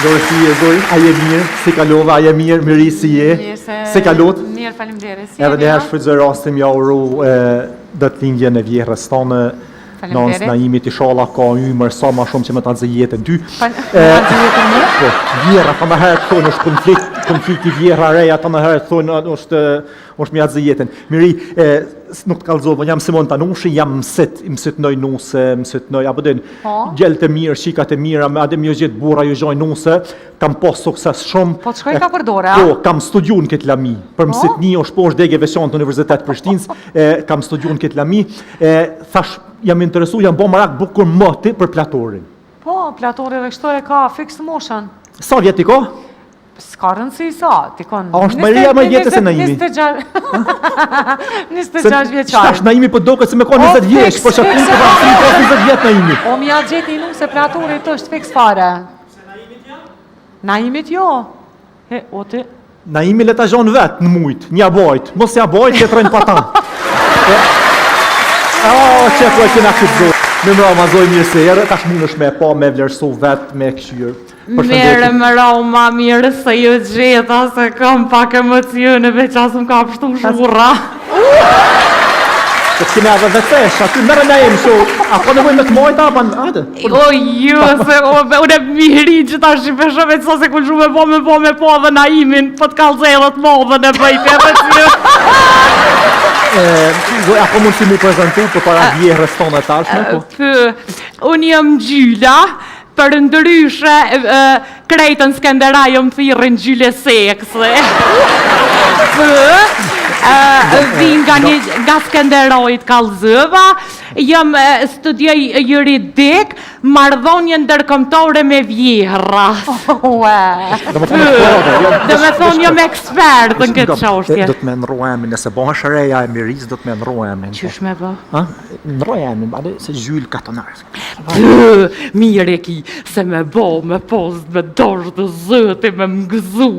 Zori, a je mirë? Si kalova, a je mirë, miri si je? Si kalot? Mirë, faleminderit. Edhe dhe shfrytëzoj rastin ja uru dhe të lindjen e vjerës tonë. Nëns Naimit inshallah ka ymër sa më shumë që më ta nxjerr jetën ty. Po, vjera ta më herë thonë është konflikt i vjera reja ta më herë thonë është më ja nxjerr jetën. Miri, nuk të kallëzova, jam Simon Tanushi, jam mësit noj nuse, mësit noj apo den gjelët e mirë, shikat e mira, me adem jo gjithë burra jo gjoj nuse, kam pas sukses shumë. Po të shkoj ka përdore, a? Po, kam studiun këtë lami, për mësit një është po është degje veçantë në Universitet Prishtinës, kam studiun këtë lami, thash, jam interesu, jam bo marak bukur mëti për platorin. Po, platori dhe kështu e ka fix motion. Sa vjeti ka? S'ka rëndësi sa, ti kon... A është Maria më jetë se Naimi? 26 vjeqar. Shtash Naimi për doke se me ka 20 vjeç, për shatim të vaksin ka 20 vjet Naimi. O, mi ja gjeti nuk se platorit është fix fare. Naimit jo? He, o ti... Naimi le ta gjon vet në mujt, një bajt, mos ja bajt, që trejnë patan. Që po e kena këtë zoj. Me mra ma zoj mirë se erë, tash mund është me pa, me vlerësu vet, me këshyrë. Mere më rau ma mirë se ju gjeta, se kam pak emocione, veç asë më ka pështu shurra. Se t'kime edhe vetesh, aty mërë me emë, a po nevoj me të mojta, apo në adë? O ju, se unë e miri që ta shqipeshe veç sa se ku shumë me po dhe Naimin, po t'kallëzëllët modhe në bëjtë e që... Apo mund si mu prezentu për para vjehrës tonë e tashme? Unë jam Gjyla, për ndryshe krejtën Skenderaj jam thirën Gjyle Sekse. Vin nga Skenderajt Kallëzëva, jam studioj juridik, marrëdhënie ndërkombëtare me vjehra. Do me thonë jam ekspert në këtë çështje. Do të më ndroj emrin, nëse bëhesh reja e miris, do të më ndroj emrin. Qysh me bë? Ndroj emrin, bade se Zhyl Katonar. Mire ki, se me bo, me post, me dorë të zëti, me më gëzu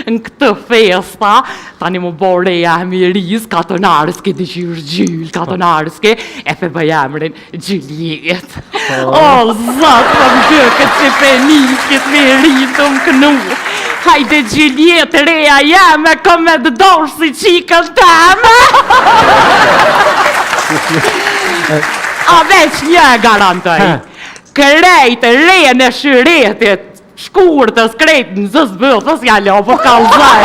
në këtë festa, tani më bo reja e miris, Katonarski, dhe që është Gjyl Katonarski, e fe bëj emrin Gjyljet. O, zëtë, më më këtë që penikit me rritë më kënu. Hajde Gjyljet, reja jeme, kom me të dorë si qikën teme. A veç një garantoj. Krejt reje në shyretit, shkurtës, krejt në zëzbëllës, jale, o për kalzaj.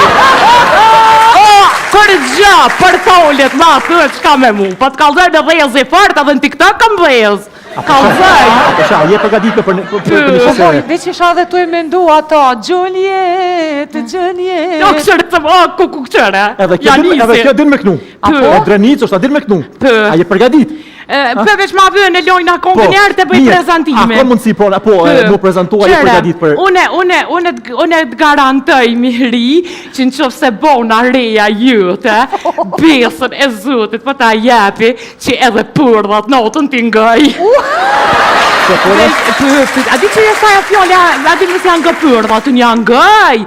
Kër gjë, për tholit, ma të qka me mu, për të kalzaj në dhejës i fort, edhe në TikTok kam dhejës. Kalzaj. Apësha, je përgadit për një shësere. Dhe që isha dhe tu e mendu ato, Gjuljet. Jo, këshërë të më, ku këshërë, edhe kjo din me knu. E drenicë është, a din me knu. A je përgadit. Veç ma vënë e lojna konë njerë të bëj prezentime. A ko mundësi, po, mu prezentua e përgadit për... Une të garantoj miri që në qofë se bona reja jëte, besën e zëtit për ta jepi që edhe përdhat notën t'ingaj. A di që jesaj a fjole, a di mësë janë nga përdhat, unë janë ngaj.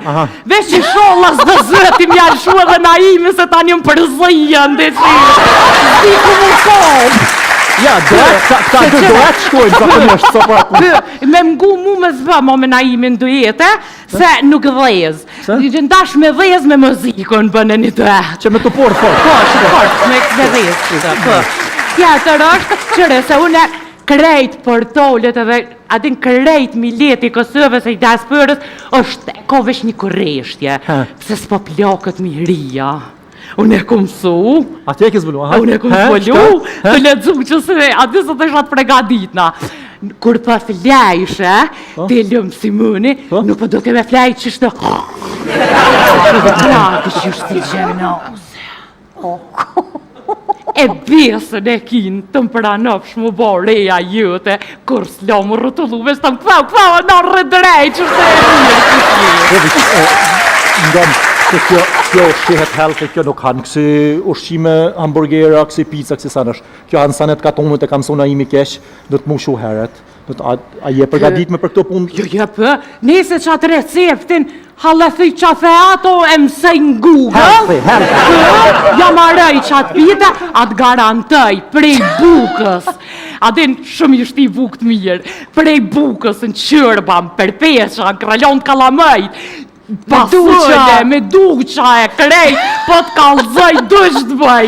Veç që shollas dhe zëtim janë shu edhe Naimi se ta njëm përzijën dhe që ziku më komë. Ja, ta dohet shkojnë, zakonisht, sa pra ku. Me mgu mu me zbë, mo me Naimin dujete, se nuk dhez. Ndash me dhez me muzikon bënë një të e. Që me të porë fort. Po, që fort, me dhez. Tjetër është, qëre, se une krejt për tollet edhe, adin krejt mileti Kosovës e i diasporës, është, ka vesh një korreshtje, se s'po plakët miria. Unë e kom su. A ti e ke zbulu, aha? Unë e kom zbulu, të ledzu që se aty së të ishat pregaditna. Kur për flejshe, të lëmë si mëni, nuk për do ke me flej qështë të... Ja, kështë qështë si gjenose. E besën e kinë të më pranofsh më bo reja jëte, kur s'lo më rëtullu, vesh të më këpau, në rëdrej qështë e mirë. Kjo shihet healthy, kjo nuk hanë kësi ushqime, hamburgera, kësi pizza, kësi sanësh. Kjo hanë sanet katonët e kam sona imi kesh, do të mu shu heret. A je përgadit me për këto punë? Jo, për, nese që atë receptin, halëthy që the ato e mësej në Google. Healthy. Ja marëj që atë pita, atë garantoj prej bukës. A din shumë ishte i bukë të mirë. Prej bukës në qërbam, përpesha, në kralon të kalamajt. Me duqa e krejt, po të kalzoj dësh të bëj.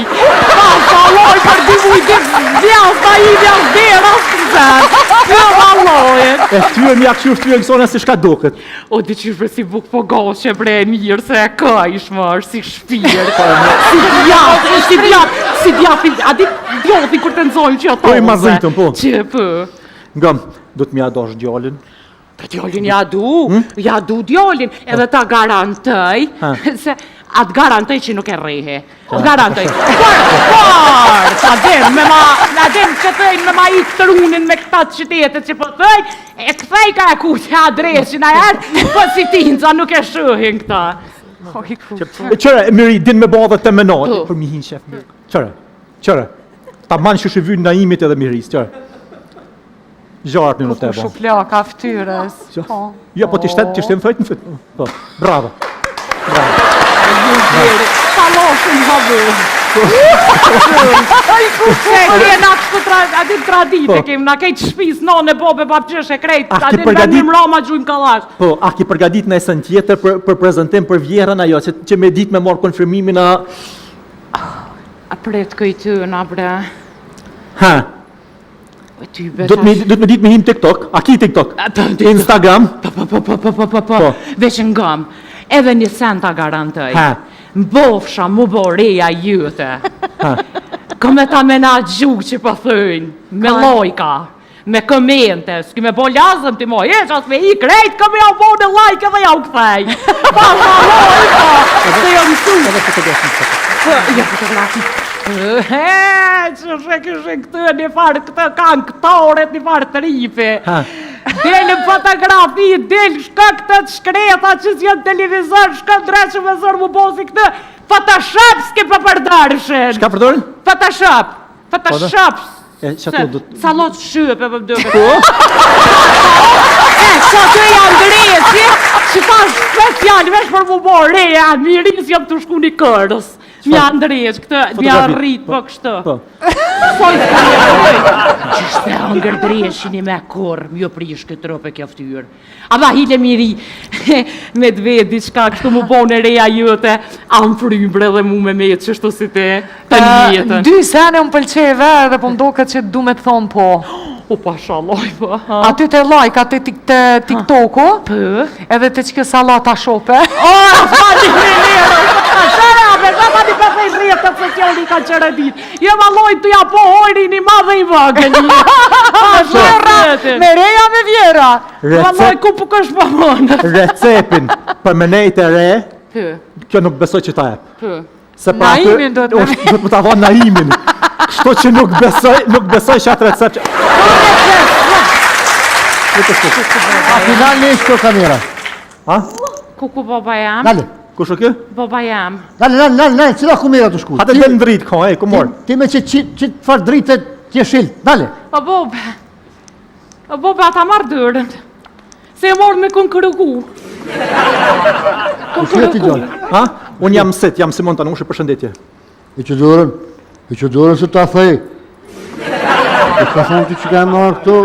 Pa valoj për di mujtë vjas da i vjas dera së të zërë. Për valojën. E ty e mja këshur ty e kësone si shka duket. O, di qysh për si buk po goshe bre mirë, se e ka ishma është si shpirë. Si djatë, a di djatë kur të nëzojnë që ato. Po i mazitëm, po. Që për. Ngam, do të mja dosh djallin. Për djallin ja du djallin, edhe ta garantoj, se atë garantoj që nuk e rrehe. Garantoj. Por, ta dem që thëjnë me ma i të runin me këta të qytetet që po thëjnë, e këthej ka e kuqe adresin a jerë, po si tinca nuk e shëhin këta. Qëre, Miri, din me badhe të menat, për mi hinë shef Miri. Qëre, ta manë që shëvyn na imit edhe Miris, qëre. Gjartë në të e ba. Ku plaka ftyres. Jo, po t'i shtem fëjtë në fëjtë. Po, bravo. Ta loshin havu. Se kena atit tradite kem, na kejtë shpis, nane, bobe, babqesh e krejt, atit vendim rama gjujmë kalash. Po, a ki përgadit në esën tjetër për prezentim për vjerën ajo, që me dit me marë konfirmimin a... A pret këjtëna, bre. Ha? Do të me dit me him TikTok, a ki TikTok? Instagram? Po, veç në gëm, edhe një sen ta garantoj. Mbofsha mu bo reja jute. Këme ta mena gjuk që po thëjnë, me lojka, me komente, s'ki me bo lazëm ti moj, qas me i krejt, këme ja bo në like edhe ja u këthej. Pasha lojka, se jo mësu. Jo fotografi. Që shë këtë një farë këtë kanë këtoret një farë të rifi. Delë fotografi, delë shka këtë të shkreta që si janë televizor, shka dreqë me zërë mu bosi këtë Photoshop s'ke për përdërshën. Shka përdërën? Photoshop. Photoshop. Salot shëpe për dëve. Qa të e Andresi, që ta special vesh për mu bo reja, miris jam të shku një kërës. Mja Andres, këtë, mja rrit për kështë. Qështë e angërdreshin i me korë, mjo prish këtë rëpe kjo ftyrë. Aba hile miri, me të vetë diçka kështë mu bo në reja jëte, amë frybre dhe mu me me qështu si te, të njëtën. Dy sene më pëlqeve dhe po mdo këtë që du me të thonë po. O, pashaloj, po. Aty të like, aty të TikTok-u, edhe të që salata shope. O, fali me sharabe, zapa një përfej rjetët sociali ka qërë dit. Jo ma lojnë të ja po hojri një madhe i vëgë një. Me reja me vjera. Ma lojnë ku për kësh për mënë. Recepin për menejt e re, kjo nuk besoj që ta e. Naimin do të me. Do të ta vonë naimin. Kështu që nuk besoj që atë recept që... A final një shko kamera. Ha? Ku baba jam? Nale. Ku shë kjo? Baba jam. Nale, cila kumera të shku? Hate dhe në dritë, ka, ku morë. Ti me që të farë dritë t'je shilë, nale. O bobe, ata marrë dërën. Se e morë me kënë kërëgu. Kënë kërëgu. Ha? Unë jam Sit, jam Simon Tanushi, përshëndetje. I që dorën se ta thej. E ka thonë ti që ka marrë këtu,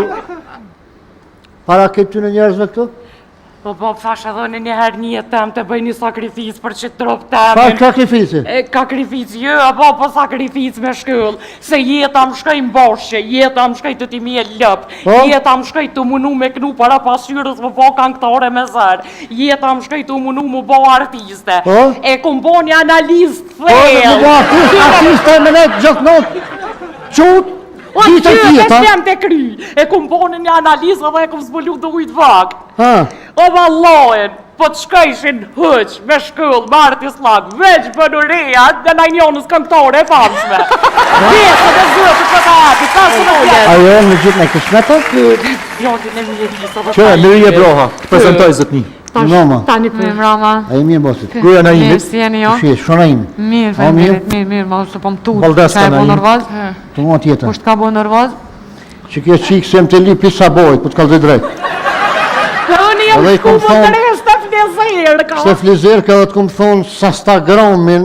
para këtë ty në njerëzve këtu? Po Bob thash edhe në njëherë një tem të bëj një sakrifis për që trop temin. Par sakrifisi? Sakrifis jo, apo po sakrifis me shkull. Se jeta më shkoj mboshje, jeta më shkoj të ti mje lëp, jeta më shkoj të munu me knu para pasyrës më po këngëtare me zërë, jeta më shkoj të munu më bo artiste. E kum bo një analizë të thellë. Artiste me ne gjithë notë, qutë, O që e shem të kry, e kum bonë një analizë dhe e kum zbulu të ujtë vakë. O vallohen, po të shkojshin hëq, me shkull, me artislak, veç bënuria dhe najnjonës këngëtore e famshme. Vjesë dhe zëtë që të ati, ka së në vjetë. A jo në gjithë në këshmeta? Jotin e mirisa. Që e Miri e Broha, të prezentoj zëtni. Noma. Tani për. Mrama. A i mirë bosit. Gruja na imit. Si jeni jo? Shie, shona imi. Mirë, mirë, ma se po më tutë. Baldesta Qa e na bo im. nërvaz? Të mua tjetër. Kusht ka bo nërvaz? Që kje qikë se më të li pisa bojt, po të kalzoj drejt. Unë jam shku më të re Steflizerka. Steflizerka dhe të këmë thonë sa Instagramin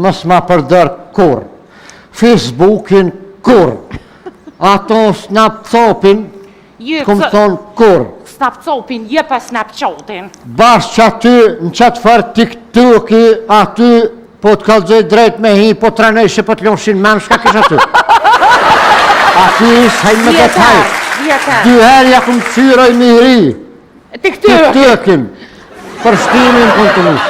mës ma përdër kur. Facebookin kur. Ato Snapcopin, kom thonë kur. Snapcopin, jepe Snapchatin. Bashkë që aty, në qatë farë TikTok-i, aty, po të kalëzoj drejt me hi, po të ranejshë, po të lonshin men, shka kish aty. Aty ishë hajnë me detaj. Dy herë ja këmë qyroj miri. TikTok-in. Për shtimin kontinus.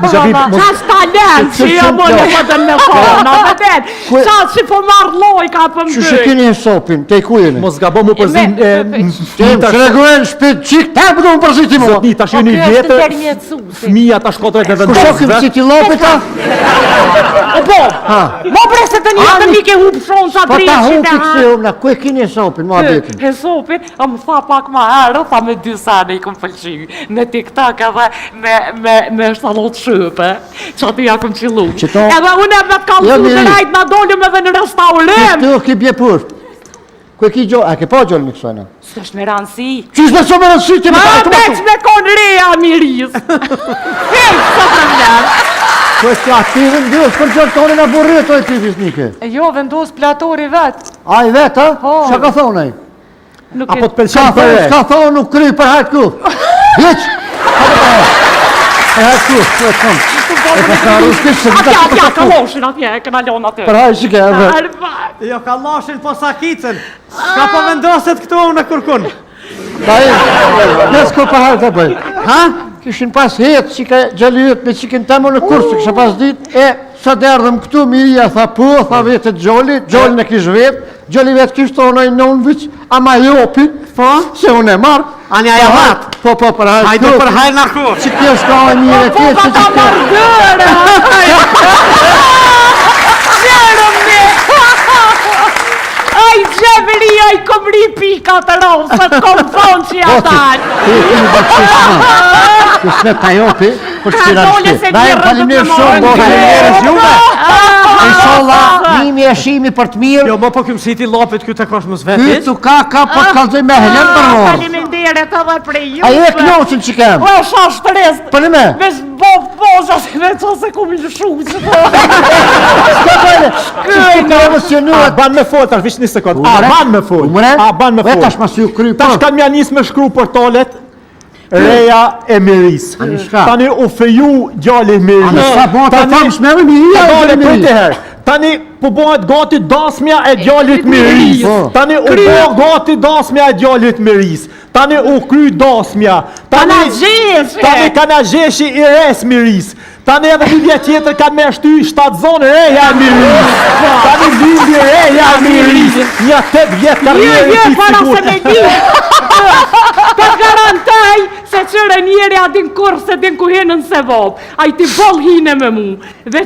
Qash talent që jo më në pëtën në thonë, qash që po marrë lojka për më Që shikini e sopin, te i kujeni? Mos gabo mu përzin... Tem, që reguen shpit qik, ta e përdo më përziti mua. Zotni, ta shini vjetër, fëmija ta shkotrejt në Ku shokim vendosve. si ti lopita? O po, mo prese të një të një ke hupë shonë sa Po ta drejshin hupi kësi umna, ku e kini e sopin, mua betin? E sopin, më tha pak ma herë, tha me dy sene i këm pëlqy, në TikTok edhe me shtalot shëpe, që aty ja këm qillu. Edhe unë e me të kam su të rajt na doljëm edhe në restaurim. Këtë ki bje pur. Ku e ki gjo, a ke po gjollë një kësojna? Së është me rëndësi. Qysh me so me rëndësi ti me Ma veç me konë reja miris. Hej, së të mërë. Ku e s'ka aktivin dhjus për gjollë tonin e burri të e ti fisnike. Jo, vendos platori vetë. A i vetë, a? Qa ka thonë e? Apo të pëlqen për e? Ska thonë nuk kry për hajtë ku. Hiq! Për hajtë ku, ku e të thonë. E ka ka ruskis se gjitha që Atja, të ka loshin atje, e këna lonë aty. Për hajtë shike e vetë. Arba. Jo, ka lashin po sakicën. Ka po vendoset këtu në kërkun. Da e, nësë ku për hajtë e bëj. Ha? Kishin pas hetë që ka gjallëjët me qikin temo në kursë, kisha pas dit, e sa derdhëm këtu, Miria tha po, tha vetë Gjolli në kish vetë, Gjolli vetë kishtë onaj non vëq, ama jopi, se unë e marë. Anja ja matë. Po, për hajtë. Hajde për hajnë në ku. Që kjo shka e mire Po, tjetë, pa që ta që mardërë! Gjerëm me! Aj gjevëri, aj kom ri pika të rovë, se të kom thonë që ja dalë. Ti e kemi bëksishma. Kësme pa jopi, për shkira në shkirë. Da e falimnirë shumë, bo falimnirës juve. Inshallah, nimi e shimi për të mirë. Jo, po këmë siti lopit këtë të kosh mësë Ty vetit. të ka për të kalzoj me helen për morë. Faleminderit edhe prej juve. A e knoqin që kem? O, shash të resë. Për në me? Vesh boza se me co se ku mi lëshu që të... Ska bëjnë? Që shtu ka emocionuat? Ban me fol, tash vish një sekund. A ban me fol. A ban me E fol. tash ma si u kry Tash për. kanë mja njës me shkru portalet Reja e Miris. Ani shka? Tani u feju gjalli Miris. Ani sa bon të thamë shmeri Miria e Tani gjeri për të Miria. herë. Tani po bëhet gati dasmja e djallit Miris. Po. Tani u bëhet gati dasmja e djallit Miris. Tani u kry dasmja. Kana gjesh, Tani kana gjeshi i res Miris. Tani edhe një vjetë tjetër kanë me shty 7 zonë reja e Miris. Tani lindi reja e Miris. Një 8 vjetë karrierë Je, i para se sigurt. me di. Të garantaj se qëre njeri a din kur se din ku hinën se vop. A i ti bol hine me mu. Dhe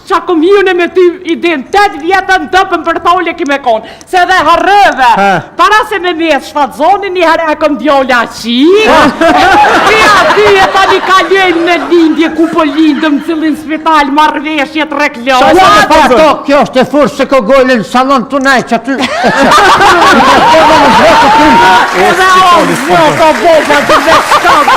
qa kom hine me ty i din 8 vjetën dëpën për tolje ki me konë. Se dhe harrëve. Para se me mes 7 zonë një herë e kom djolla qi. Ty e tani ka ljen në lindje ku po lindëm cilin spital marrveshjet reklam. Shalom pa to, kjo është e furë se ko gojlin salon të najq aty. Edhe o, zvoto, boba, të dhe shkam.